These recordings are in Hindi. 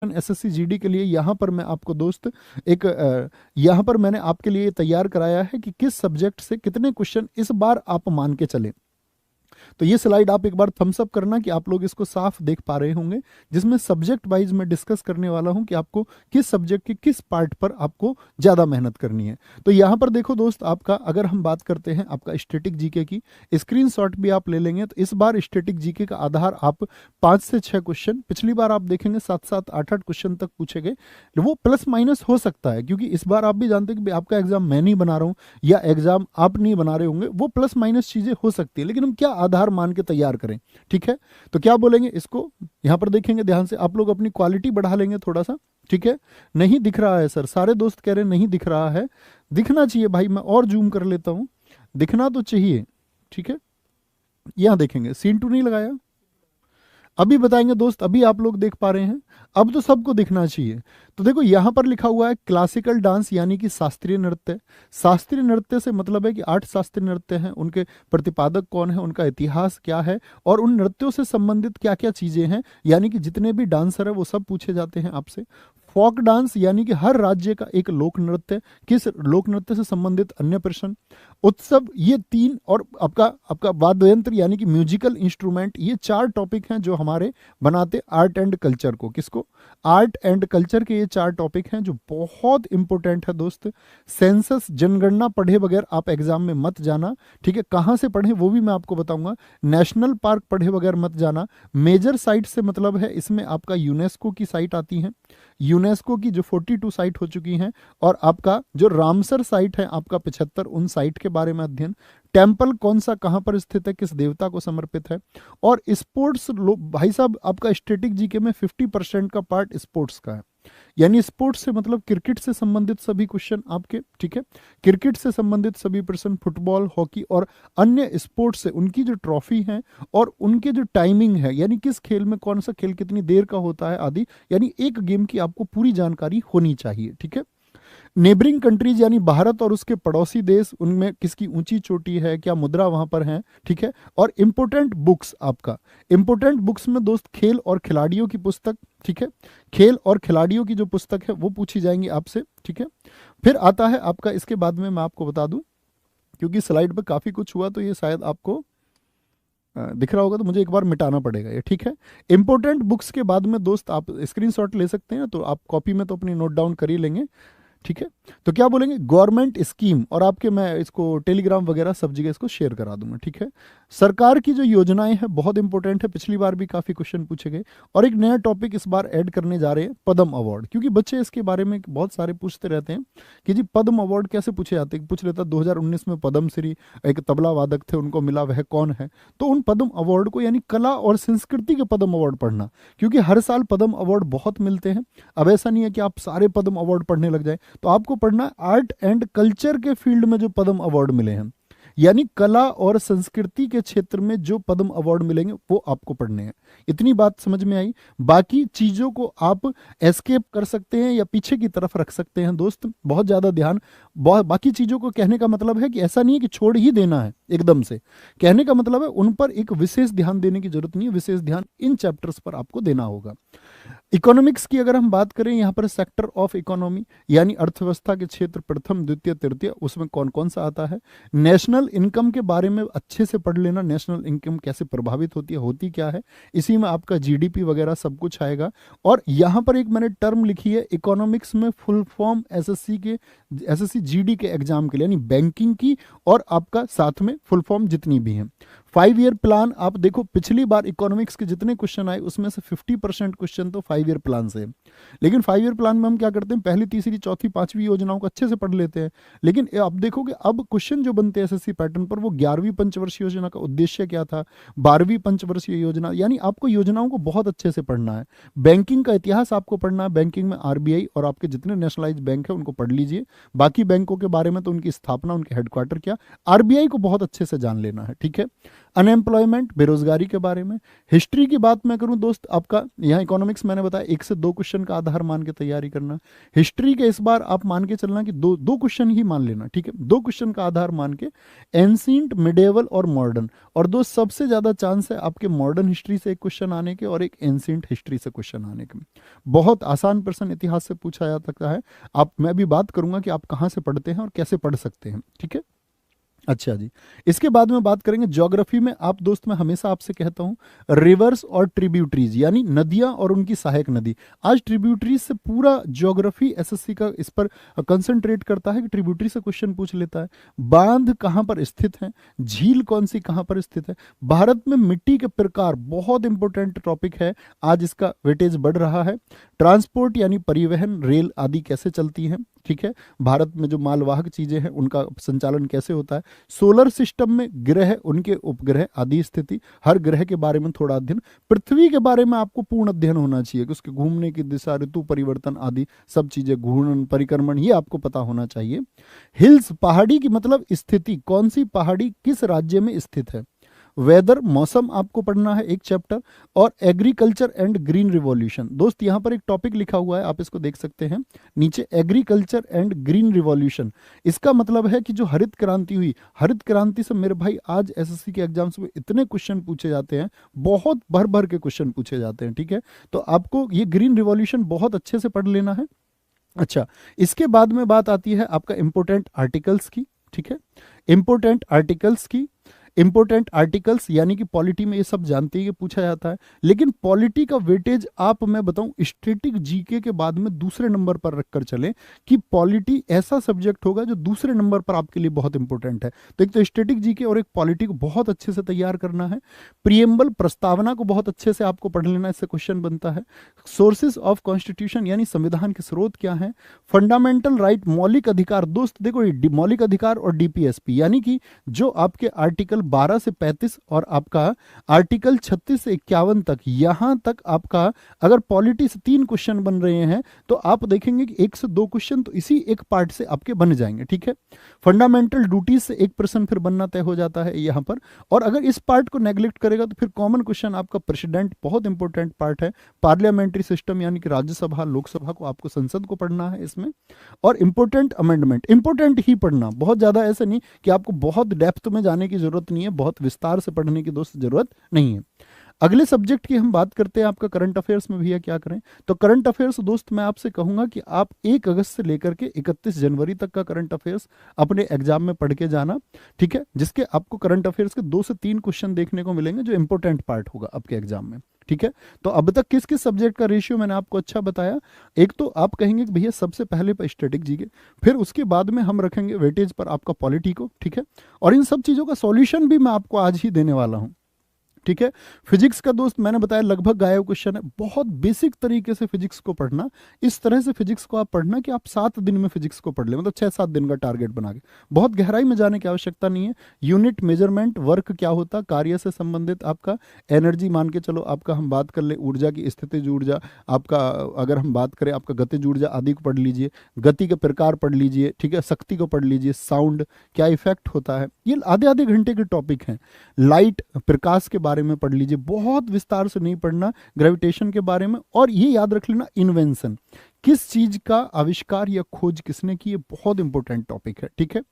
एसएससी जीडी के लिए यहाँ पर मैं आपको दोस्त एक यहाँ पर मैंने आपके लिए तैयार कराया है कि किस सब्जेक्ट से कितने क्वेश्चन इस बार आप मान के चलें। तो ये स्लाइड आप एक बार थम्स अप करना कि आप लोग इसको साफ देख पा रहे होंगे, जिसमें सब्जेक्ट वाइज मैं डिस्कस करने वाला हूं कि आपको किस सब्जेक्ट के किस पार्ट पर आपको ज्यादा मेहनत करनी है। तो यहां पर देखो दोस्त, आपका अगर हम बात करते हैं आपका स्टैटिक जीके की, स्क्रीनशॉट भी आप ले लेंगे तो इस बार स्टैटिक जीके का आधार आप 5 से 6 क्वेश्चन, पिछली बार आप देखेंगे 7-7, 8-8 क्वेश्चन तक पूछे गए। वो प्लस माइनस हो सकता है, क्योंकि इस बार आप भी जानते हैं कि आपका एग्जाम मैं नहीं बना रहा हूं या एग्जाम आप नहीं बना रहे होंगे, वो प्लस माइनस चीजें हो सकती है, लेकिन हम क्या आधार मान के तैयार करें। ठीक है, तो क्या बोलेंगे इसको, यहां पर देखेंगे ध्यान से, आप लोग अपनी क्वालिटी बढ़ा लेंगे थोड़ा सा। ठीक है, नहीं दिख रहा है सर, सारे दोस्त कह रहे हैं नहीं दिख रहा है, दिखना चाहिए भाई, मैं और जूम कर लेता हूं, दिखना तो चाहिए। ठीक है, यहां देखेंगे, सीन टू नहीं लगाया, अभी बताएंगे दोस्त, अभी आप लोग देख पा रहे हैं, अब तो सबको दिखना चाहिए। तो देखो यहां पर लिखा हुआ है क्लासिकल डांस यानी कि शास्त्रीय नृत्य। शास्त्रीय नृत्य से मतलब है कि 8 शास्त्रीय नृत्य हैं, उनके प्रतिपादक कौन है, उनका इतिहास क्या है, और उन नृत्यों से संबंधित क्या क्या चीजें हैं, यानी कि जितने भी डांसर है वो सब पूछे जाते हैं आपसे। फोक डांस यानी कि हर राज्य का एक लोक नृत्य, किस लोक नृत्य से संबंधित अन्य प्रश्न। उत्सव, ये 3, और आपका आपका वाद्य यंत्र यानी कि म्यूजिकल इंस्ट्रूमेंट, ये 4 टॉपिक हैं जो हमारे बनाते आर्ट एंड कल्चर को। किसको, आर्ट एंड कल्चर के ये 4 टॉपिक हैं जो बहुत इंपॉर्टेंट है दोस्त। सेंसस, जनगणना पढ़े बगैर आप एग्जाम में मत जाना। ठीक है, कहां से पढ़े वो भी मैं आपको बताऊंगा। नेशनल पार्क पढ़े बगैर मत जाना। मेजर साइट से मतलब है इसमें आपका यूनेस्को की साइट आती है, यूनेस्को की जो 42 साइट हो चुकी हैं, और आपका जो रामसर साइट है आपका 75, उन साइट के बारे में अध्ययन। टेम्पल कौन सा कहां पर स्थित है, किस देवता को समर्पित है। और स्पोर्ट्स, भाई साहब आपका स्टैटिक जीके में 50% का पार्ट स्पोर्ट्स का है, यानी स्पोर्ट्स से मतलब क्रिकेट से संबंधित सभी क्वेश्चन आपके। ठीक है, क्रिकेट से संबंधित सभी प्रश्न, फुटबॉल, हॉकी और अन्य स्पोर्ट्स से उनकी जो ट्रॉफी है और उनके जो टाइमिंग है, यानी किस खेल में कौन सा खेल कितनी देर का होता है आदि, यानी एक गेम की आपको पूरी जानकारी होनी चाहिए। ठीक है, नेबरिंग कंट्रीज यानी भारत और उसके पड़ोसी देश, उनमें किसकी ऊंची चोटी है, क्या मुद्रा वहां पर है। ठीक है, और इंपोर्टेंट बुक्स, आपका इंपोर्टेंट बुक्स में दोस्त खेल और खिलाड़ियों की पुस्तक। ठीक है, खेल और खिलाड़ियों की जो पुस्तक है वो पूछी जाएंगी आपसे। ठीक है, फिर आता है आपका, इसके बाद में मैं आपको बता दूं, क्योंकि स्लाइड पर काफी कुछ हुआ तो ये शायद आपको दिख रहा होगा, तो मुझे एक बार मिटाना पड़ेगा ये। ठीक है, इंपोर्टेंट बुक्स के बाद में दोस्त आप स्क्रीनशॉट ले सकते हैं, तो आप कॉपी में तो अपनी नोट डाउन कर ही लेंगे। ठीक है, तो क्या बोलेंगे, गवर्नमेंट स्कीम, और आपके मैं इसको टेलीग्राम वगैरह सब जगह इसको शेयर करा दूंगा। ठीक है, सरकार की जो योजनाएं हैं बहुत इंपॉर्टेंट है, पिछली बार भी काफी क्वेश्चन पूछे गए। और एक नया टॉपिक इस बार ऐड करने जा रहे हैं, पद्म अवार्ड, क्योंकि बच्चे इसके बारे में बहुत सारे पूछते रहते हैं कि जी पद्म अवार्ड कैसे पूछे जाते हैं। पूछ लेता 2019 में पद्मश्री एक तबला वादक थे उनको मिला, वह कौन है। तो उन पद्म अवार्ड को, यानी कला और संस्कृति के पद्म अवार्ड पढ़ना, क्योंकि हर साल पद्म अवार्ड बहुत मिलते हैं। अब ऐसा नहीं है कि आप सारे पद्म अवार्ड पढ़ने लग जाए, तो आपको पढ़ना आर्ट एंड कल्चर के फील्ड में जो पद्म अवार्ड मिले हैं, यानी कला और संस्कृति के क्षेत्र में जो पद्म अवार्ड मिलेंगे वो आपको पढ़ने हैं। इतनी बात समझ में आई। बाकी चीजों को आप एस्केप कर सकते हैं या पीछे की तरफ रख सकते हैं दोस्त, बहुत ज्यादा ध्यान, बाकी चीजों को कहने का मतलब है कि ऐसा नहीं है कि छोड़ ही देना है एकदम से, कहने का मतलब है उन पर एक विशेष ध्यान देने की जरूरत नहीं है, विशेष ध्यान इन चैप्टर्स पर आपको देना होगा। इकोनॉमिक्स की अगर हम बात करें, यहाँ पर सेक्टर ऑफ इकोनॉमी यानी अर्थव्यवस्था के क्षेत्र, प्रथम द्वितीय तृतीय, उसमें कौन कौन सा आता है। नेशनल इनकम के बारे में अच्छे से पढ़ लेना, नेशनल इनकम कैसे प्रभावित होती है, होती क्या है, इसी में आपका जीडीपी वगैरह सब कुछ आएगा। और यहाँ पर एक मैंने टर्म लिखी है इकोनॉमिक्स में फुल फॉर्म एसएससी जीडी के एग्जाम के लिए, यानी बैंकिंग की और आपका साथ में फुल फॉर्म जितनी भी हैं। 5 ईयर प्लान, आप देखो पिछली बार इकोनॉमिक्स के जितने क्वेश्चन आए उसमें से 50% क्वेश्चन तो 5 ईयर प्लान से है। लेकिन 5 ईयर प्लान में हम क्या करते हैं, पहली तीसरी चौथी पांचवी योजनाओं को अच्छे से पढ़ लेते हैं। लेकिन अब देखोगे अब क्वेश्चन जो बनते हैं एसएससी पैटर्न पर, वो 11वीं पंचवर्षीय योजना का उद्देश्य क्या था, 12वीं पंचवर्षीय योजना, यानी आपको योजनाओं को बहुत अच्छे से पढ़ना है। बैंकिंग का इतिहास आपको पढ़ना है, बैंकिंग में आरबीआई और आपके जितने नेशनलाइज बैंक है उनको पढ़ लीजिए। बाकी बैंकों के बारे में तो उनकी स्थापना, उनके हेडक्वार्टर क्या, आरबीआई को बहुत अच्छे से जान लेना है। ठीक है, अनएम्प्लॉयमेंट, बेरोजगारी के बारे में। हिस्ट्री की बात मैं करूं दोस्त, आपका यहाँ इकोनॉमिक्स मैंने बताया 1 से 2 क्वेश्चन का आधार मान के तैयारी करना। हिस्ट्री के इस बार आप मान के चलना कि दो क्वेश्चन ही मान लेना, ठीक है, 2 क्वेश्चन का आधार मान के, एंशिएंट, मिडेवल और मॉडर्न। और दोस्त सबसे ज्यादा चांस है आपके मॉडर्न हिस्ट्री से एक क्वेश्चन आने के और एक एंशिएंट हिस्ट्री से क्वेश्चन आने के। बहुत आसान प्रश्न इतिहास से पूछा जा सकता है। मैं भी बात करूंगा कि आप कहां से पढ़ते हैं और कैसे पढ़ सकते हैं, ठीक है। अच्छा जी, इसके बाद में बात करेंगे ज्योग्राफी में। आप दोस्त मैं हमेशा आपसे कहता हूं रिवर्स और ट्रिब्यूटरीज, यानी नदियां और उनकी सहायक नदी। आज ट्रिब्यूटरीज से पूरा ज्योग्राफी एसएससी का इस पर कंसंट्रेट करता है कि ट्रिब्यूटरी से क्वेश्चन पूछ लेता है। बांध कहां पर स्थित है, झील कौन सी कहां पर स्थित है, भारत में मिट्टी के प्रकार, बहुत इंपॉर्टेंट टॉपिक है, आज इसका वेटेज बढ़ रहा है। ट्रांसपोर्ट यानी परिवहन, रेल आदि कैसे चलती हैं, ठीक है, भारत में जो मालवाहक चीजें हैं उनका संचालन कैसे होता है। सोलर सिस्टम में ग्रह, उनके उपग्रह आदि स्थिति, हर ग्रह के बारे में थोड़ा अध्ययन। पृथ्वी के बारे में आपको पूर्ण अध्ययन होना चाहिए कि उसके घूमने की दिशा, ऋतु परिवर्तन आदि सब चीजें, घूर्णन, परिक्रमण, ये आपको पता होना चाहिए। हिल्स, पहाड़ी की मतलब स्थिति, कौन सी पहाड़ी किस राज्य में स्थित है। वेदर, मौसम आपको पढ़ना है एक चैप्टर। और एग्रीकल्चर एंड ग्रीन रिवॉल्यूशन, दोस्त यहां पर एक टॉपिक लिखा हुआ है, आप इसको देख सकते हैं नीचे, एग्रीकल्चर एंड ग्रीन रिवॉल्यूशन। इसका मतलब है कि जो हरित क्रांति हुई, हरित क्रांति से मेरे भाई आज एसएससी के एग्जाम्स में इतने क्वेश्चन पूछे जाते हैं, बहुत भर भर के क्वेश्चन पूछे जाते हैं, ठीक है। तो आपको ये ग्रीन रिवॉल्यूशन बहुत अच्छे से पढ़ लेना है। अच्छा, इसके बाद में बात आती है आपका इंपोर्टेंट आर्टिकल्स की, ठीक है, इंपोर्टेंट आर्टिकल्स की। इंपोर्टेंट आर्टिकल्स यानी कि पॉलिटी में ये सब जानते ही ये पूछा जाता है, लेकिन पॉलिटी का वेटेज आप, मैं बताऊं, स्टैटिक जीके के बाद में दूसरे नंबर पर रखकर चले कि पॉलिटी ऐसा सब्जेक्ट होगा जो दूसरे नंबर पर आपके लिए बहुत इंपॉर्टेंट है। तो एक तो स्टैटिक जीके और एक पॉलिटी को बहुत अच्छे से तैयार करना है। प्रियम्बल, प्रस्तावना को बहुत अच्छे से आपको पढ़ लेना, इससे क्वेश्चन बनता है। सोर्सेज ऑफ कॉन्स्टिट्यूशन यानी संविधान के स्रोत क्या है। फंडामेंटल राइट, मौलिक अधिकार, दोस्त देखो ये मौलिक अधिकार और डीपीएसपी यानी कि जो आपके आर्टिकल 12 से 35 और आपका आर्टिकल 36 से 51 तक, यहां तक आपका अगर पॉलिटी से 3 क्वेश्चन बन रहे हैं तो आप देखेंगे कि 1 से 2 क्वेश्चन तो इसी एक पार्ट से आपके बन जाएंगे, ठीक है। फंडामेंटल ड्यूटीज से एक प्रश्न फिर बनना तय हो जाता है यहां पर। और अगर इस पार्ट को नेग्लेक्ट करेगा तो फिर कॉमन क्वेश्चन आपका प्रेसिडेंट, बहुत इंपॉर्टेंट पार्ट है। पार्लियामेंट्री सिस्टम यानी कि राज्यसभा, लोकसभा को आपको, संसद को पढ़ना है इसमें। और इंपॉर्टेंट अमेंडमेंट, इंपॉर्टेंट ही पढ़ना, बहुत ज्यादा ऐसा नहीं कि आपको बहुत डेप्थ में जाने की जरूरत नहीं है, बहुत विस्तार से पढ़ने की दोस्त जरूरत नहीं है। अगले सब्जेक्ट की हम बात करते हैं आपका करंट अफेयर्स में। भैया क्या करें, तो करंट अफेयर्स दोस्त मैं आपसे कहूंगा कि आप 1 अगस्त से लेकर के 31 जनवरी तक का करंट अफेयर्स अपने एग्जाम में पढ़ के जाना, ठीक है, जिसके आपको करंट अफेयर्स के 2 से 3 क्वेश्चन देखने को मिलेंगे जो इंपॉर्टेंट पार्ट होगा आपके एग्जाम में, ठीक है। तो अब तक किस किस सब्जेक्ट का रेशियो मैंने आपको अच्छा बताया। एक तो आप कहेंगे कि भैया सबसे पहले पर स्टैटिक जीके, फिर उसके बाद में हम रखेंगे वेटेज पर आपका पॉलिटी को, ठीक है। और इन सब चीजों का सॉल्यूशन भी मैं आपको आज ही देने वाला हूं, ठीक है। फिजिक्स का दोस्त मैंने बताया लगभग गायब क्वेश्चन है, बहुत बेसिक तरीके से फिजिक्स को पढ़ना। इस तरह से फिजिक्स को आप पढ़ना कि आप 7 दिन में फिजिक्स को पढ़ ले, मतलब 6-7 दिन का टारगेट बना के, बहुत गहराई में जाने की आवश्यकता नहीं है। यूनिट, मेजरमेंट, वर्क क्या होता, कार्य से संबंधित आपका एनर्जी, मान के चलो आपका हम बात कर ले ऊर्जा की, स्थितिज ऊर्जा आपका, अगर हम बात करें आपका गतिज ऊर्जा आदि को पढ़ लीजिए, गति के प्रकार पढ़ लीजिए, ठीक है, शक्ति को पढ़ लीजिए, साउंड क्या इफेक्ट होता है, ये आधे आधे घंटे के टॉपिक हैं। लाइट, प्रकाश के बारे में पढ़ लीजिए, बहुत विस्तार से नहीं पढ़ना, ग्रेविटेशन के बारे में। और ये याद रख लेना, इन्वेंशन, किस चीज का आविष्कार या खोज किसने की, ये बहुत इंपॉर्टेंट टॉपिक है, ठीक है।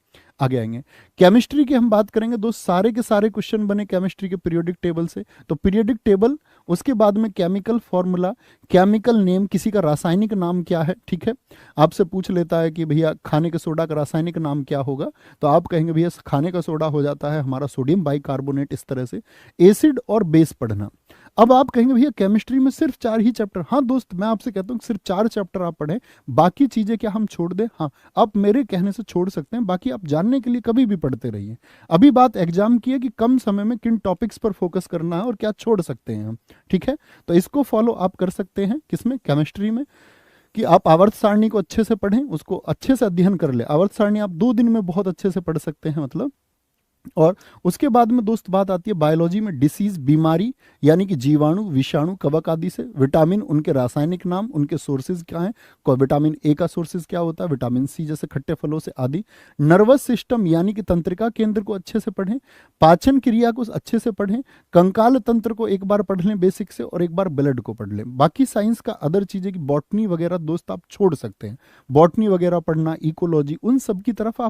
आगे आएंगे केमिस्ट्री की हम बात करेंगे दोस्त, सारे के सारे क्वेश्चन बने केमिस्ट्री के पीरियोडिक टेबल से। तो पीरियोडिक टेबल, उसके बाद में केमिकल फॉर्मूला, केमिकल नेम, किसी का रासायनिक नाम क्या है, ठीक है। आपसे पूछ लेता है कि भैया खाने के सोडा का रासायनिक नाम क्या होगा, तो आप कहेंगे भैया खाने का सोडा हो जाता है हमारा सोडियम बाइकार्बोनेट, इस तरह से। एसिड और बेस पढ़ना। अब आप कहेंगे भैया केमिस्ट्री में सिर्फ 4 ही चैप्टर, हाँ दोस्त मैं आपसे कहता हूँ सिर्फ 4 चैप्टर आप पढ़ें, बाकी चीजें क्या हम छोड़ दें, हाँ आप मेरे कहने से छोड़ सकते हैं, बाकी आप जानने के लिए कभी भी पढ़ते रहिए। अभी बात एग्जाम की है कि कम समय में किन टॉपिक्स पर फोकस करना है और क्या छोड़ सकते हैं हम, ठीक है। तो इसको फॉलो आप कर सकते हैं किसमें, केमिस्ट्री में, कि आप आवर्त सारणी को अच्छे से पढ़ें, उसको अच्छे से अध्ययन कर ले। आवर्त सारणी आप 2 दिन में बहुत अच्छे से पढ़ सकते हैं, मतलब और उसके बाद में दोस्त बात आती है बायोलॉजी में डिसीज, बीमारी, यानी कि जीवाणु, विषाणु, कवक आदि से। विटामिन, उनके रासायनिक नाम, उनके सोर्सेज क्या हैं, विटामिन ए का सोर्सेज क्या होता है, विटामिन सी जैसे खट्टे फलों से आदि। नर्वस सिस्टम यानी कि तंत्रिका केंद्र को अच्छे से पढ़ें, पाचन क्रिया को अच्छे से पढ़ें, कंकाल तंत्र को एक बार पढ़ लें बेसिक से, और एक बार ब्लड को पढ़ लें। बाकी साइंस का अदर चीज़ें की बॉटनी वगैरह दोस्त आप छोड़ सकते हैं, बॉटनी वगैरह पढ़ना, इकोलॉजी, उन सब की तरफ आप